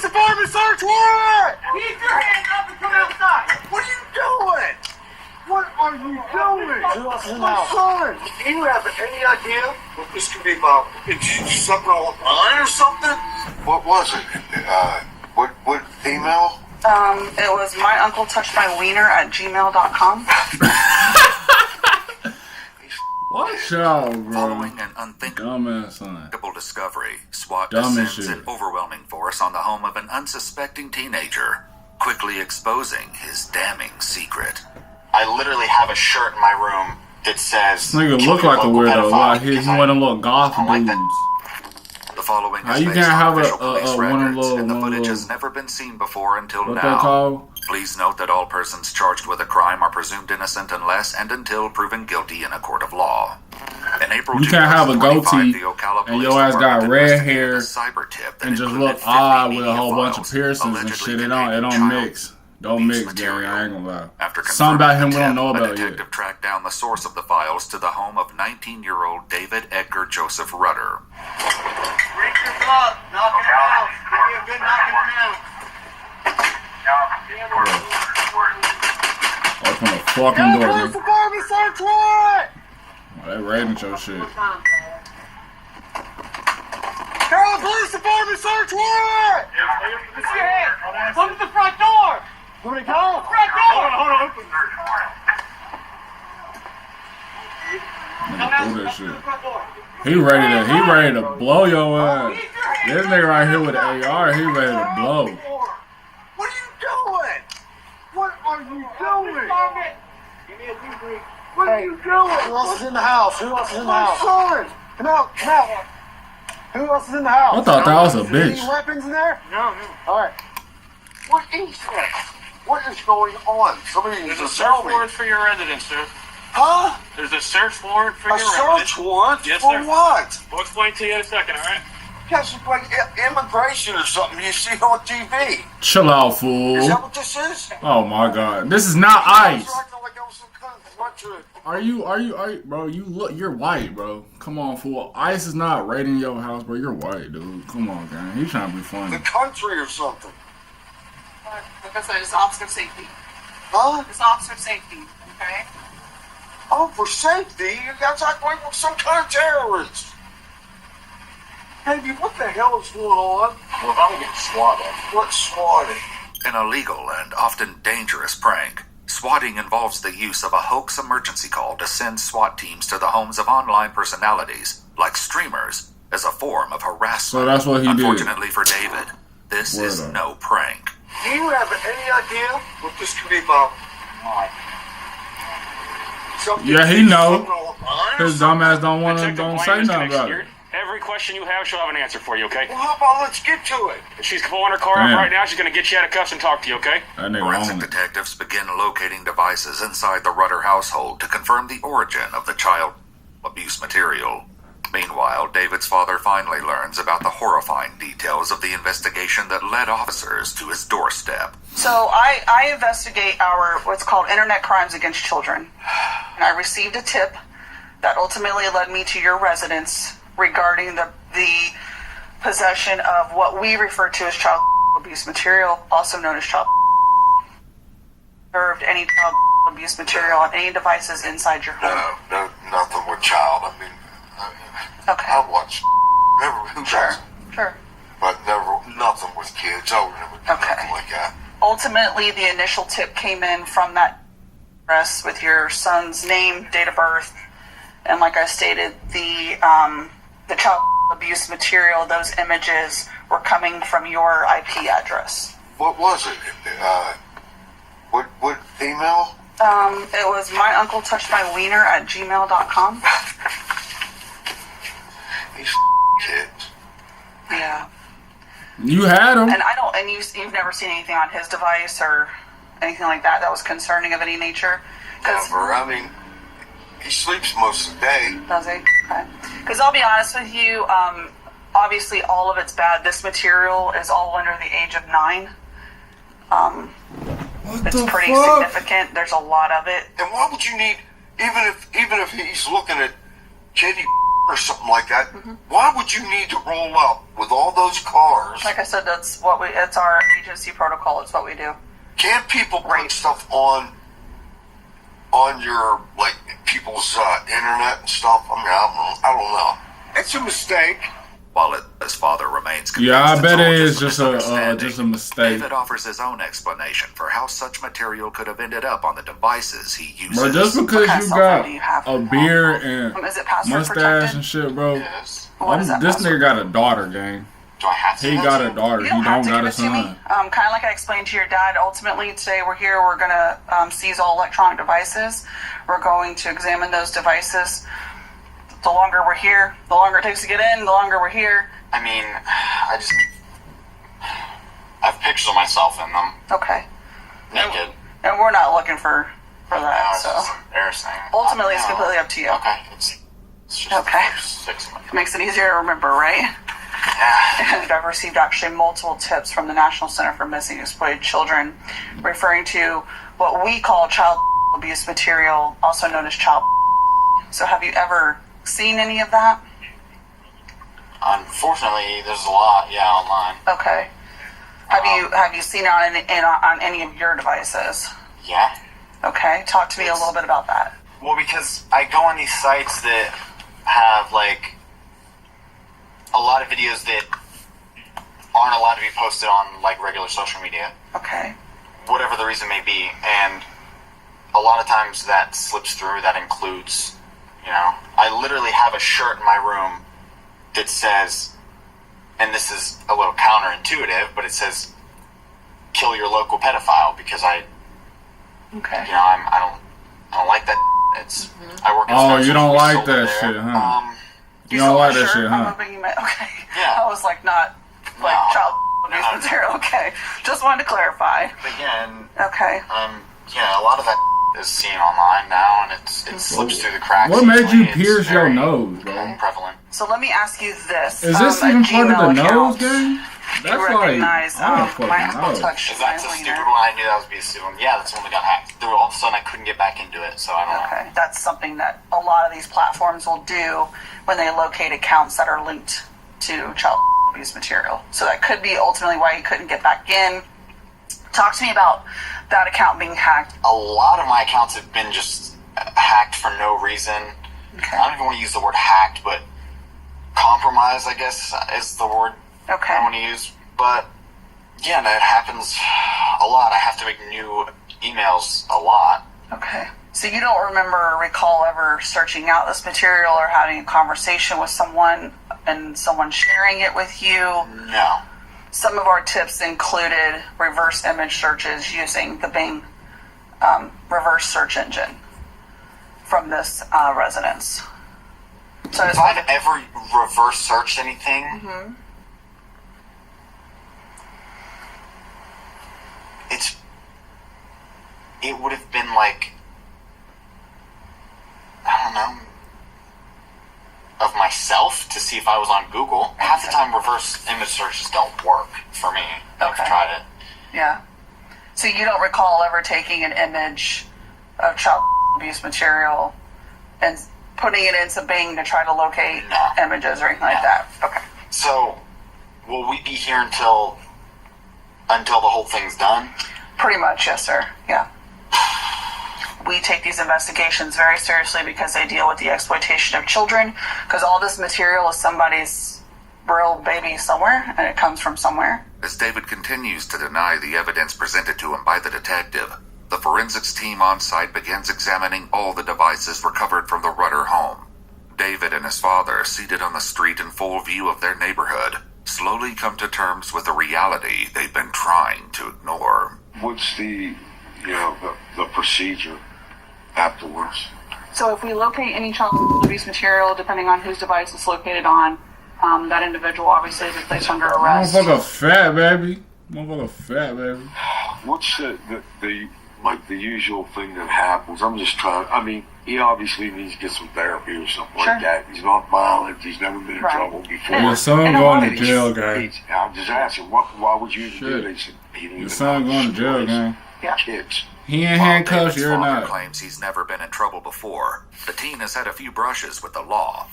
department search warrant! Keep your hands up and come outside. What are you doing? What are you doing? Who else is in the My house? son! Do you have any idea what this could be about? Did you do something online or something? What was it? What email? It was myuncletouchedmywiener@gmail.com. Watch out, bro. Following an unthinkable discovery, SWAT descends in overwhelming force on the home of an unsuspecting teenager, quickly exposing his damning secret. I literally have a shirt in my room that says... This nigga look like a weirdo. Like he's one of them little goth dudes. The following How is you based can't on have official a police one of records, little and the one footage little has never been seen before until what they now. call? Please note that all persons charged with a crime are presumed innocent unless and until proven guilty in a court of law. In April You can't have a 2025, goatee the Ocala and Police your ass got Department red investigated hair a cyber tip that and just included look 50 odd with a media whole bunch of files piercings and allegedly shit. It containing don't child mix. Don't mix, Gary. material. I ain't gonna lie. After Something about him we confirming don't know the tip, about a detective yet. tracked down the source of the files to the home of 19-year-old David Edgar Joseph Rudder. Break your glove. Knock him out. Give me a good knocking him out. Open the fucking Yall door, Police nigga. department search warrant! Oh, they raiding your shit. Yall Police department search warrant! Put your hand. Come to the front door. Want me to call? Front door. Nigga, do that shit. He ready to blow your ass. This nigga right here with the AR, he ready to blow. What are you doing? What are you doing? Give me a debrief. What are you doing? Who else is in the house? Who else is in the My house? son! Come out, come out! Who else is in the house? I thought that was a Any bitch. weapons in there? No. Alright. What is that? What is going on? Somebody needs There's a to search tell me. warrant for your residence, sir. Huh? There's a search warrant for A your residence. search warrant? Yes, For sir. what? We'll explain to you in a second, all right? Yes, it's like immigration or something you see on TV. Chill out, Is that fool. what this is? Oh my god. This is not ICE. It's acting like I was some kind of country. Are you, bro, you're white, bro. Come on, fool. ICE is not raiding your house, bro. You're white, dude. Come on, gang. He's trying to be funny. The country or something. Like I said, it's officer safety. Huh? It's officer safety, okay? Oh, for safety? You guys act like we're some kind of terrorists. Baby, what the hell is going on? We're about to get swatted. What's swatting? An illegal and often dangerous prank. Swatting involves the use of a hoax emergency call to send SWAT teams to the homes of online personalities, like streamers, as a form of harassment. So that's what he did. Unfortunately for David, this Word is up. no prank. Do you have any idea what this could be about? Something Yeah, he know. online or His something? dumb ass don't want to, Detective don't Blaine say is nothing about connected. it. Every question you have, she'll have an answer for you, okay? Well, how about let's get to it? She's pulling her car Damn. up right now. She's going to get you out of cuffs and talk to you, okay? That nigga Forensic on it. detectives begin locating devices inside the Rudder household to confirm the origin of the child abuse material. Meanwhile, David's father finally learns about the horrifying details of the investigation that led officers to his doorstep. So I investigate our what's called internet crimes against children. And I received a tip that ultimately led me to your residence regarding the possession of what we refer to as child abuse material, also known as child served any child abuse material on any devices inside your home. No, nothing with child. I mean, Okay. I watch never who Sure. does, Sure. but never nothing with kids. I would never do Okay. nothing like that. Ultimately, the initial tip came in from that address with your son's name, date of birth, and like I stated, the child abuse material, those images were coming from your IP address. What was it? What email? It was myuncletouchedmywiener@gmail.com. These kids. Yeah. You had him. And you've never seen anything on his device or anything like that was concerning of any nature? Never. I mean, he sleeps most of the day. Does he? Okay. Because I'll be honest with you, obviously all of it's bad. This material is all under the age of 9. It's pretty significant. There's a lot of it. And why would you need, even if he's looking at kitty or something like that, why would you need to roll up with all those cars? Like I said, it's our agency protocol. It's what we do. Can't people bring stuff on your, like, people's internet and stuff? I mean, I don't know. It's a mistake. While his father remains convinced Yeah, I it's bet all it is just just a mistake. David offers his own explanation for how such material could have ended up on the devices he uses. Bro, just because What you kind got of cell phone do you have? a beard and Is it password mustache protected? and shit, bro. Yes. What is that This password? nigga got a daughter, gang. Do I have to? He got a daughter. You He don't don't have to got give a it to me. son. Kind of like I explained to your dad, ultimately today we're here, we're going to seize all electronic devices. We're going to examine those devices. The longer we're here, the longer it takes to get in, the longer we're here. I mean, I have pictures of myself in them, Okay. naked. And we're not looking for No, that, it's so. just embarrassing. Ultimately, it's No. completely up to you. Okay, it's just Okay. 6 months. It makes it easier to remember, right? Yeah. And I've received actually multiple tips from the National Center for Missing and Exploited Children referring to what we call child abuse material, also known as child. So have you ever seen any of that? Unfortunately, there's a lot, online. Okay. Have you seen it on any of your devices? Yeah. Okay. Talk to me a little bit about that. Well, because I go on these sites that have, like, a lot of videos that aren't allowed to be posted on, like, regular social media. Okay. Whatever the reason may be. And a lot of times that slips through. That includes, I literally have a shirt in my room that says, and this is a little counterintuitive, but it says, kill your local pedophile, because I don't like that. It's, I work in Oh, you don't like over that there. shit, huh? You sold don't like a that shirt? shit, I'm huh? hoping you meant, okay. Yeah. I was like, not like No. child abuse No. material. Okay. Just wanted to clarify. But yeah, and Okay. a lot of that is seen online now, and it slips through the cracks. What made you easily. It's pierce your very nose, bro? prevalent. So let me ask you this. Is this a even part of the Gmail nose, account. gang? You That's like, recognize I don't my fucking Apple know. Touch. Is that the my stupid wiener. one? I knew that was be a stupid one. Yeah, that's the one that got hacked. Then all of a sudden I couldn't get back into it, so I don't know. Okay, that's something that a lot of these platforms will do when they locate accounts that are linked to child abuse material. So that could be ultimately why you couldn't get back in. Talk to me about that account being hacked. A lot of my accounts have been just hacked for no reason. Okay. I don't even want to use the word hacked, but compromised, I guess, is the word Okay. I want to use. But yeah, that happens a lot. I have to make new emails a lot. Okay. So you don't remember or recall ever searching out this material or having a conversation with someone and someone sharing it with you? No. Some of our tips included reverse image searches using the Bing reverse search engine from this residence. So If I've ever reverse searched anything, it would have been like, I don't know, of myself to see if I was on Google. Half the time reverse image searches don't work for me. I've Okay. tried it. Yeah. So you don't recall ever taking an image of child abuse material and putting it into Bing to try to locate No. images or anything like No. that? Okay. So, will we be here until the whole thing's done? Pretty much, yes, sir. Yeah. We take these investigations very seriously because they deal with the exploitation of children, because all this material is somebody's real baby somewhere, and it comes from somewhere. As David continues to deny the evidence presented to him by the detective, the forensics team on site begins examining all the devices recovered from the Rudder home. David and his father, seated on the street in full view of their neighborhood, slowly come to terms with the reality they've been trying to ignore. What's the procedure afterwards? So if we locate any child abuse material, depending on whose device it's located on, that individual obviously is placed under arrest. Motherfucker fat, baby. Motherfucker fat, baby. What's the usual thing that happens? I'm just trying. I mean, he obviously needs to get some therapy or something Sure. like that. He's not violent. He's never been in Right. trouble before. Your son And a going lot to of jail, gang. I'm just asking, why would you even do Shit. this? He didn't Your even son know going to the jail, stories. gang. Yeah. Kids. He in While handcuffs, David's you're father not. claims he's never been in trouble before, the teen has had a few brushes with the law.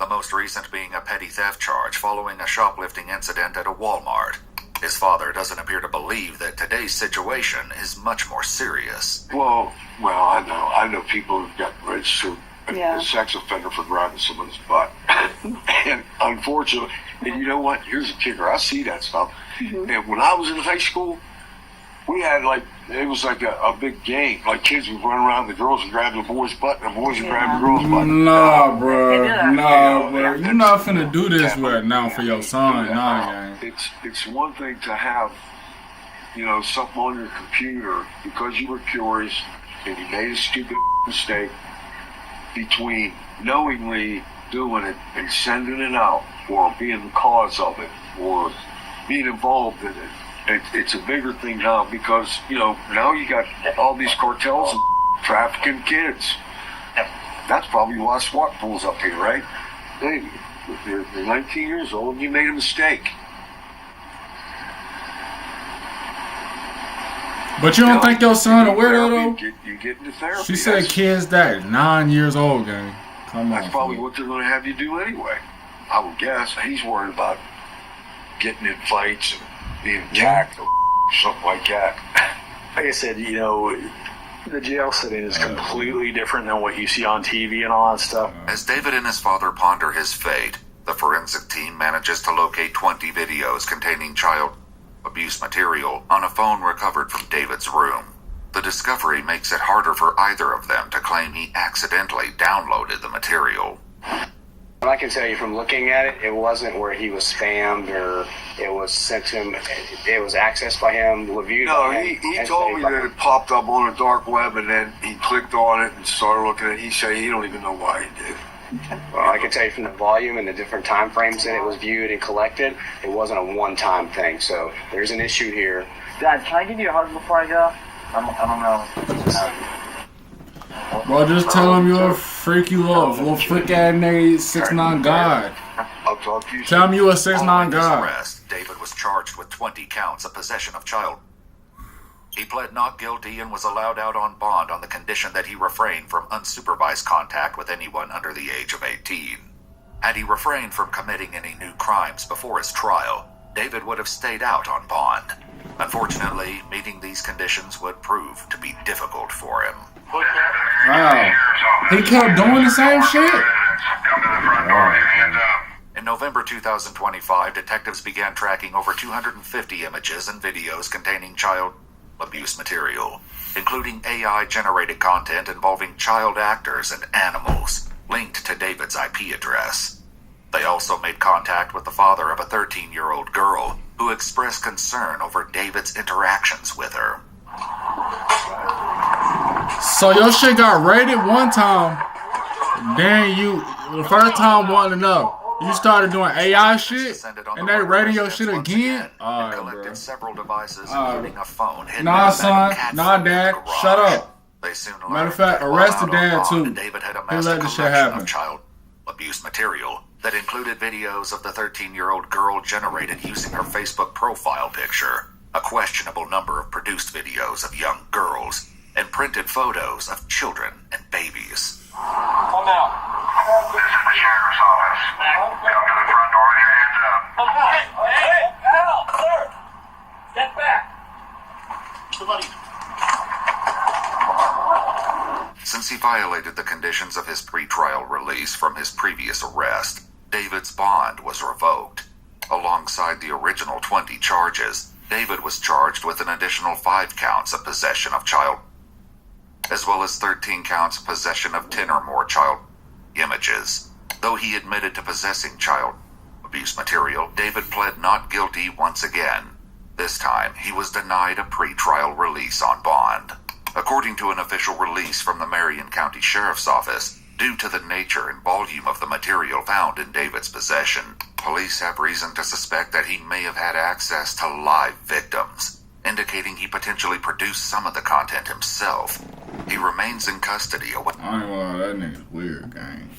the most recent being a petty theft charge following a shoplifting incident at a Walmart. His father doesn't appear to believe that today's situation is much more serious. Well, I know people who've got registered Yeah. a sex offender for grabbing someone's butt. And unfortunately, and you know what? Here's a kicker. I see that stuff. And when I was in high school, we had it was like a big game. Like kids would run around, the girls would grab the boys' butt, and the boys would grab the girls' butt. Nah, bro. Nah, bro. You're not finna do this right now for your son. Nah, gang. It's one thing to have, something on your computer because you were curious and you made a stupid mistake, between knowingly doing it and sending it out, or being the cause of it, or being involved in it. It's a bigger thing now because, now you got all these cartels trafficking kids. That's probably why SWAT pulls up here, right? Hey, you're 19 years old and you made a mistake. But you don't think your son a weirdo, though? You get into therapy. She said kids that 9 years old, gang. Come on. That's probably what they're going to have you do anyway. I would guess. He's worried about getting in fights and being attacked or something like that. Like I said, the jail setting is completely different than what you see on TV and all that stuff. As David and his father ponder his fate, the forensic team manages to locate 20 videos containing child abuse material on a phone recovered from David's room. The discovery makes it harder for either of them to claim he accidentally downloaded the material. I can tell you from looking at it, it wasn't where he was spammed or it was sent to him. It was accessed by him, reviewed by him. He told me that it popped up on the dark web and then he clicked on it and started looking at it. He said he don't even know why he did. Well, I can tell you from the volume and the different time frames that it was viewed and collected, it wasn't a one-time thing. So there's an issue here. Dad, can I give you a hug before I go? I don't know. Bro, just tell him you're a freaky little freak ass nigga, 6'9" God. I'll talk to you. Tell him you a 6'9" Following his God. arrest, David was charged with 20 counts of possession of child. He pled not guilty and was allowed out on bond on the condition that he refrained from unsupervised contact with anyone under the age of 18. Had he refrained from committing any new crimes before his trial, David would have stayed out on bond. Unfortunately, meeting these conditions would prove to be difficult for him. Wow. He kept doing the same shit? In November 2025, detectives began tracking over 250 images and videos containing child abuse material, including AI-generated content involving child actors and animals, linked to David's IP address. They also made contact with the father of a 13-year-old girl who expressed concern over David's interactions with her. So your shit got raided one time, then the first time wanted to know. You started doing AI shit, and they raiding your shit again? Alright, collected several devices, including a phone. Nah, son. Nah, dad. Shut up. They soon Matter of fact, arrest the dad, too. David had He amassed a let this shit collection happen. of child abuse material that included videos of the 13-year-old girl generated using her Facebook profile picture, a questionable number of produced videos of young girls, and printed photos of children and babies. Come out. This is the sheriff's office. Come to the front door with your hands up. Hey, Al, sir. Get back. Somebody. Since he violated the conditions of his pretrial release from his previous arrest, David's bond was revoked. Alongside the original 20 charges, David was charged with an additional 5 counts of possession of child, as well as 13 counts of possession of 10 or more child images. Though he admitted to possessing child abuse material, David pled not guilty once again. This time, he was denied a pretrial release on bond. According to an official release from the Marion County Sheriff's Office, due to the nature and volume of the material found in David's possession, police have reason to suspect that he may have had access to live victims, indicating he potentially produced some of the content himself. He remains in custody. I ain't gonna lie, that nigga's weird, gang.